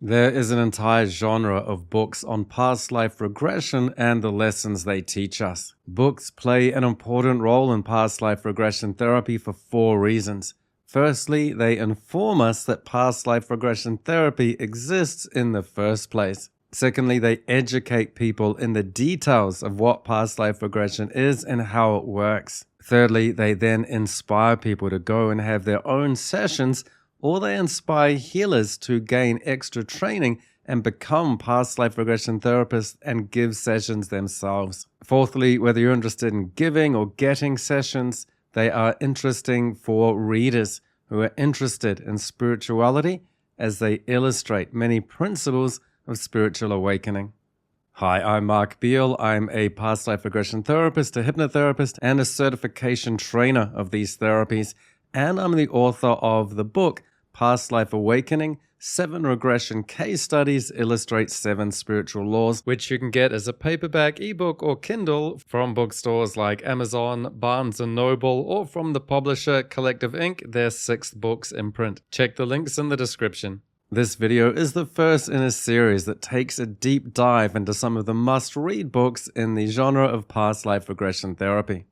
There is an entire genre of books on past life regression and the lessons they teach us. Books play an important role in past life regression therapy for 4 reasons. Firstly, they inform us that past life regression therapy exists in the first place. Secondly, they educate people in the details of what past life regression is and how it works. Thirdly, they then inspire people to go and have their own sessions, or they inspire healers to gain extra training and become past life regression therapists and give sessions themselves. Fourthly, whether you're interested in giving or getting sessions, they are interesting for readers who are interested in spirituality as they illustrate many principles of spiritual awakening. Hi, I'm Mark Beale. I'm a past life regression therapist, a hypnotherapist, and a certification trainer of these therapies. And I'm the author of the book, Past Life Awakening, 7 Regression Case Studies Illustrate 7 Spiritual Laws, which you can get as a paperback, ebook, or Kindle from bookstores like Amazon, Barnes & Noble, or from the publisher Collective Inc., their 6th books imprint. Check the links in the description. This video is the first in a series that takes a deep dive into some of the must-read books in the genre of past life regression therapy.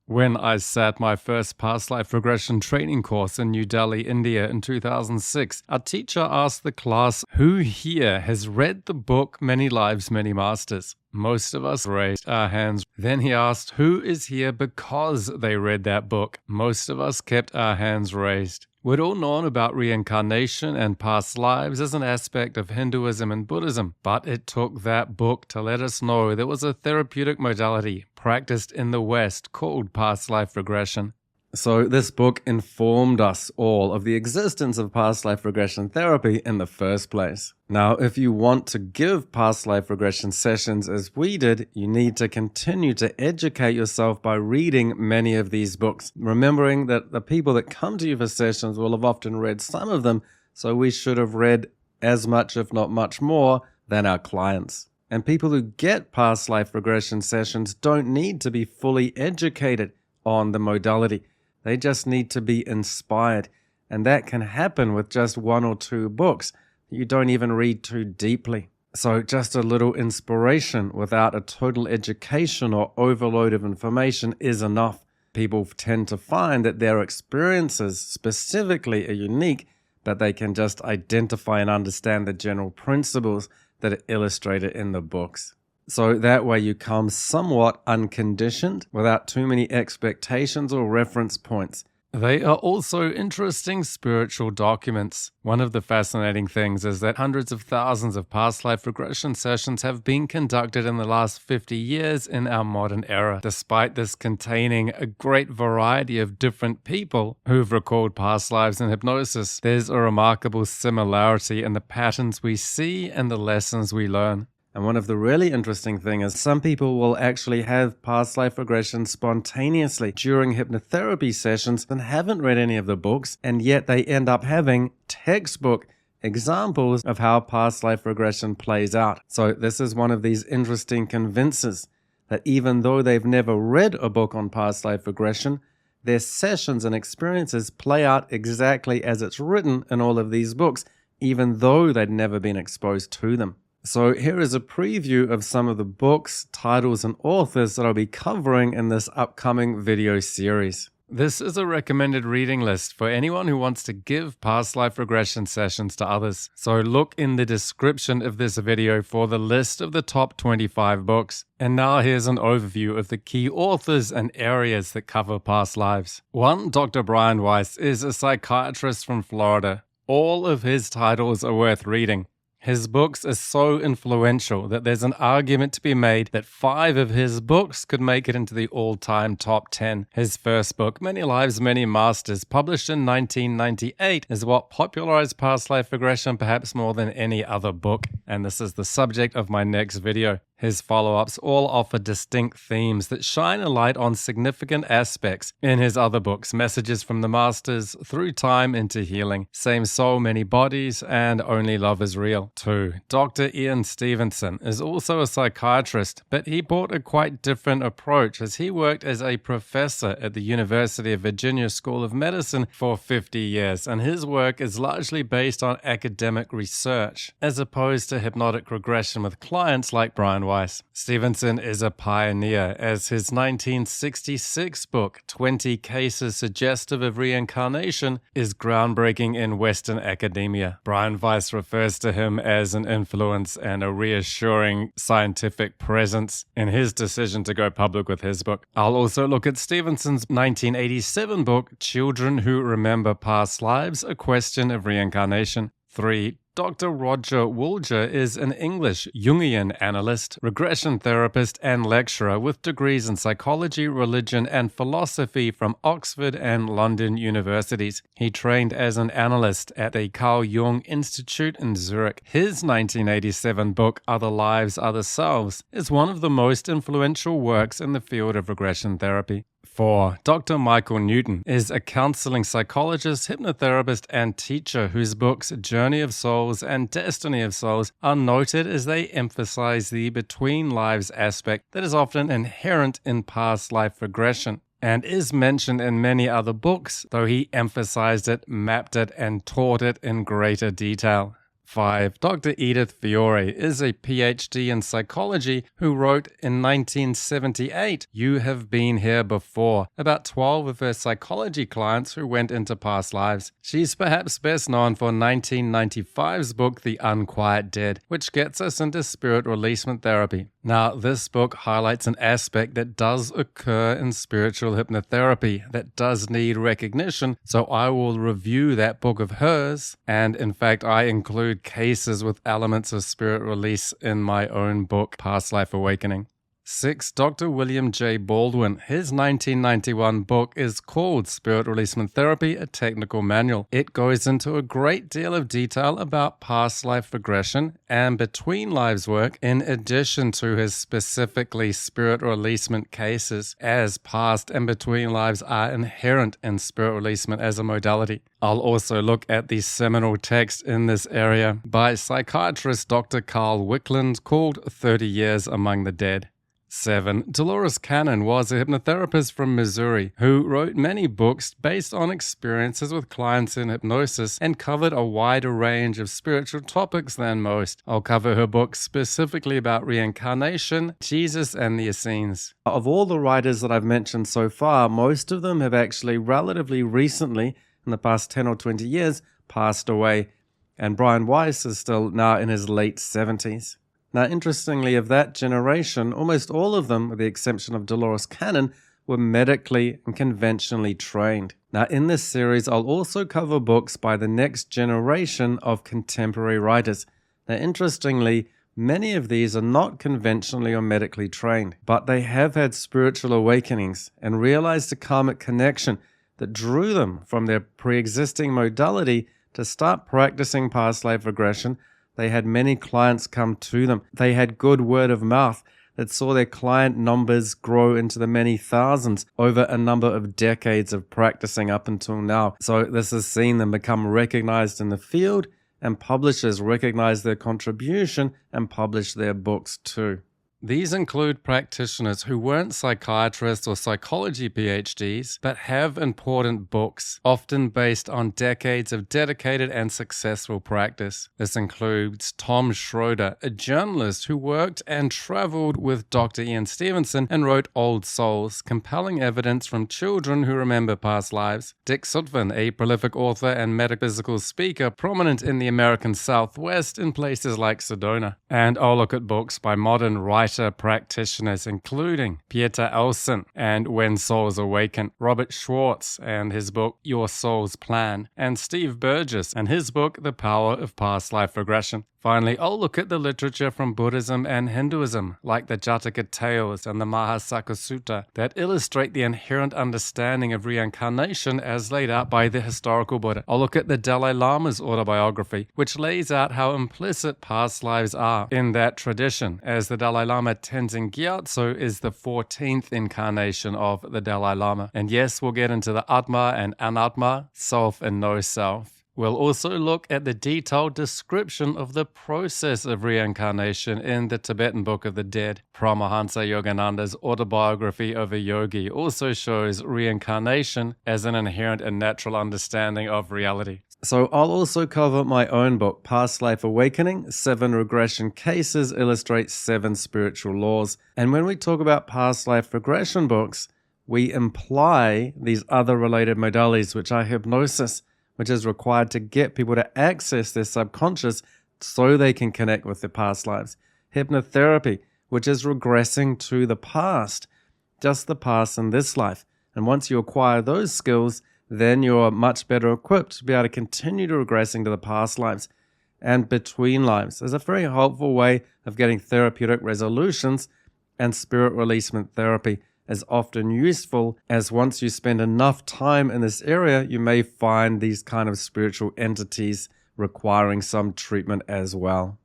When I sat my first past life regression training course in New Delhi, India in 2006, our teacher asked the class, "Who here has read the book Many Lives, Many Masters?" Most of us raised our hands. Then he asked, "Who is here because they read that book?" Most of us kept our hands raised. We'd all known about reincarnation and past lives as an aspect of Hinduism and Buddhism, but it took that book to let us know there was a therapeutic modality practiced in the West called past life regression. So this book informed us all of the existence of past life regression therapy in the first place. Now, if you want to give past life regression sessions as we did, you need to continue to educate yourself by reading many of these books, remembering that the people that come to you for sessions will have often read some of them, so we should have read as much, if not much more, than our clients. And people who get past life regression sessions don't need to be fully educated on the modality. They just need to be inspired, and that can happen with just 1 or 2 books. You don't even read too deeply. So just a little inspiration without a total education or overload of information is enough. People tend to find that their experiences specifically are unique, but they can just identify and understand the general principles that are illustrated in the books. So that way you come somewhat unconditioned without too many expectations or reference points. They are also interesting spiritual documents. One of the fascinating things is that hundreds of thousands of past life regression sessions have been conducted in the last 50 years in our modern era. Despite this containing a great variety of different people who've recalled past lives in hypnosis, there's a remarkable similarity in the patterns we see and the lessons we learn. And one of the really interesting things is some people will actually have past life regression spontaneously during hypnotherapy sessions and haven't read any of the books, and yet they end up having textbook examples of how past life regression plays out. So this is one of these interesting convinces that even though they've never read a book on past life regression, their sessions and experiences play out exactly as it's written in all of these books, even though they'd never been exposed to them. So here is a preview of some of the books, titles, and authors that I'll be covering in this upcoming video series. This is a recommended reading list for anyone who wants to give past life regression sessions to others. So look in the description of this video for the list of the top 25 books. And now here's an overview of the key authors and areas that cover past lives. 1. Dr. Brian Weiss is a psychiatrist from Florida. All of his titles are worth reading. His books are so influential that there's an argument to be made that 5 of his books could make it into the all-time top 10. His first book, Many Lives, Many Masters, published in 1998, is what popularized past life regression perhaps more than any other book, and this is the subject of my next video. His follow-ups all offer distinct themes that shine a light on significant aspects in his other books, Messages from the Masters, Through Time into Healing, Same Soul, Many Bodies, and Only Love is Real. 2. Dr. Ian Stevenson is also a psychiatrist, but he brought a quite different approach as he worked as a professor at the University of Virginia School of Medicine for 50 years, and his work is largely based on academic research, as opposed to hypnotic regression with clients like Brian Weiss. Stevenson is a pioneer, as his 1966 book, 20 Cases Suggestive of Reincarnation, is groundbreaking in Western academia. Brian Weiss refers to him as an influence and a reassuring scientific presence in his decision to go public with his book. I'll also look at Stevenson's 1987 book, Children Who Remember Past Lives, A Question of Reincarnation. 3. Dr. Roger Woolger is an English Jungian analyst, regression therapist, and lecturer with degrees in psychology, religion, and philosophy from Oxford and London universities. He trained as an analyst at the Carl Jung Institute in Zurich. His 1987 book, Other Lives, Other Selves, is one of the most influential works in the field of regression therapy. 4. Dr. Michael Newton is a counseling psychologist, hypnotherapist, and teacher whose books Journey of Souls and Destiny of Souls are noted as they emphasize the between lives aspect that is often inherent in past life regression and is mentioned in many other books, though he emphasized it, mapped it, and taught it in greater detail. 5. Dr. Edith Fiore is a PhD in psychology who wrote in 1978, You Have Been Here Before, about 12 of her psychology clients who went into past lives. She's perhaps best known for 1995's book, The Unquiet Dead, which gets us into spirit releasement therapy. Now, this book highlights an aspect that does occur in spiritual hypnotherapy that does need recognition, so I will review that book of hers, and in fact, I include cases with elements of spirit release in my own book, Past Life Awakening. 6. Dr. William J. Baldwin. His 1991 book is called Spirit Releasement Therapy, a Technical Manual. It goes into a great deal of detail about past life regression and between lives work in addition to his specifically spirit releasement cases, as past and between lives are inherent in spirit releasement as a modality. I'll also look at the seminal text in this area by psychiatrist Dr. Carl Wickland called 30 Years Among the Dead. 7. Dolores Cannon was a hypnotherapist from Missouri who wrote many books based on experiences with clients in hypnosis and covered a wider range of spiritual topics than most. I'll cover her books specifically about reincarnation, Jesus, and the Essenes. Of all the writers that I've mentioned so far, most of them have actually relatively recently, in the past 10 or 20 years, passed away, and Brian Weiss is still now in his late 70s. Now, interestingly, of that generation, almost all of them, with the exception of Dolores Cannon, were medically and conventionally trained. Now, in this series, I'll also cover books by the next generation of contemporary writers. Now, interestingly, many of these are not conventionally or medically trained, but they have had spiritual awakenings and realized a karmic connection that drew them from their pre-existing modality to start practicing past life regression. They had many clients come to them. They had good word of mouth that saw their client numbers grow into the many thousands over a number of decades of practicing up until now. So this has seen them become recognized in the field, and publishers recognize their contribution and publish their books too. These include practitioners who weren't psychiatrists or psychology PhDs, but have important books, often based on decades of dedicated and successful practice. This includes Tom Schroeder, a journalist who worked and traveled with Dr. Ian Stevenson and wrote Old Souls, Compelling Evidence from Children Who Remember Past Lives. Dick Sutphin, a prolific author and metaphysical speaker prominent in the American Southwest in places like Sedona. And I'll look at books by modern writers practitioners including Pieter Elson and When Souls Awaken, Robert Schwartz and his book Your Soul's Plan, and Steve Burgess and his book The Power of Past Life Regression. Finally, I'll look at the literature from Buddhism and Hinduism, like the Jataka Tales and the Mahasaka Sutta, that illustrate the inherent understanding of reincarnation as laid out by the historical Buddha. I'll look at the Dalai Lama's autobiography, which lays out how implicit past lives are in that tradition, as the Dalai Lama Lama Tenzin Gyatso is the 14th incarnation of the Dalai Lama. And yes, we'll get into the Atma and Anatma, self and no self. We'll also look at the detailed description of the process of reincarnation in the Tibetan Book of the Dead. Paramahansa Yogananda's autobiography of a yogi also shows reincarnation as an inherent and natural understanding of reality. So I'll also cover my own book, Past Life Awakening, 7 Regression Cases Illustrate 7 Spiritual Laws. And when we talk about past life regression books, we imply these other related modalities, which are hypnosis, which is required to get people to access their subconscious so they can connect with their past lives. Hypnotherapy, which is regressing to the past, just the past in this life. And once you acquire those skills, then you're much better equipped to be able to continue to regressing to the past lives and between lives. There's a very helpful way of getting therapeutic resolutions, and spirit releasement therapy is often useful, as once you spend enough time in this area, you may find these kind of spiritual entities requiring some treatment as well.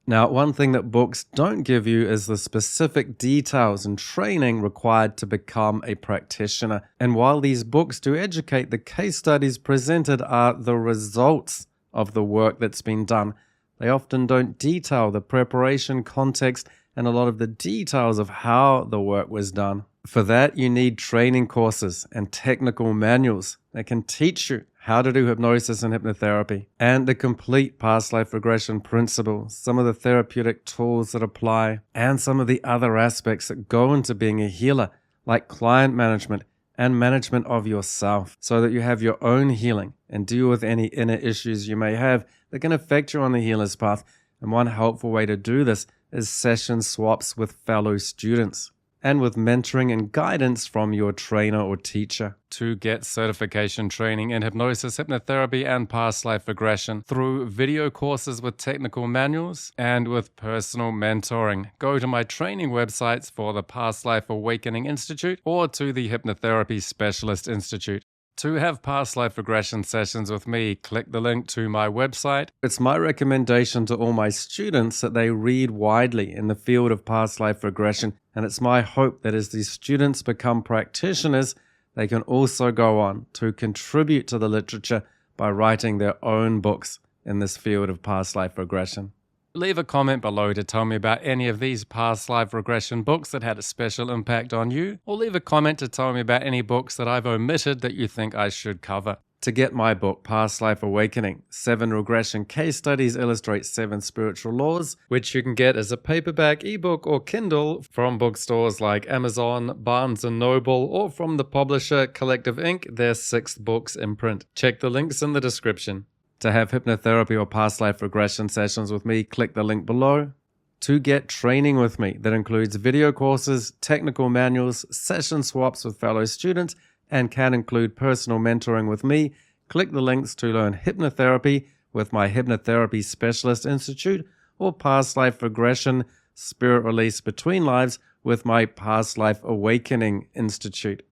Now, one thing that books don't give you is the specific details and training required to become a practitioner. And while these books do educate, the case studies presented are the results of the work that's been done. They often don't detail the preparation, context, and a lot of the details of how the work was done. For that, you need training courses and technical manuals that can teach you how to do hypnosis and hypnotherapy, and the complete past life regression principles, some of the therapeutic tools that apply, and some of the other aspects that go into being a healer, like client management and management of yourself, so that you have your own healing and deal with any inner issues you may have that can affect you on the healer's path. And one helpful way to do this is session swaps with fellow students, and with mentoring and guidance from your trainer or teacher. To get certification training in hypnosis, hypnotherapy, and past life regression through video courses with technical manuals and with personal mentoring, go to my training websites for the Past Life Awakening Institute or to the Hypnotherapy Specialist Institute. To have past life regression sessions with me, click the link to my website. It's my recommendation to all my students that they read widely in the field of past life regression, and it's my hope that as these students become practitioners, they can also go on to contribute to the literature by writing their own books in this field of past life regression. Leave a comment below to tell me about any of these past life regression books that had a special impact on you, or leave a comment to tell me about any books that I've omitted that you think I should cover. To get my book, Past Life Awakening, 7 Regression Case Studies Illustrate 7 Spiritual Laws, which you can get as a paperback, ebook, or Kindle from bookstores like Amazon, Barnes & Noble, or from the publisher Collective Inc., their 6th books in print. Check the links in the description. To have hypnotherapy or past life regression sessions with me, click the link below. To get training with me that includes video courses, technical manuals, session swaps with fellow students, and can include personal mentoring with me, click the links to learn hypnotherapy with my Hypnotherapy Specialist Institute, or past life regression, spirit release between lives with my Past Life Awakening Institute.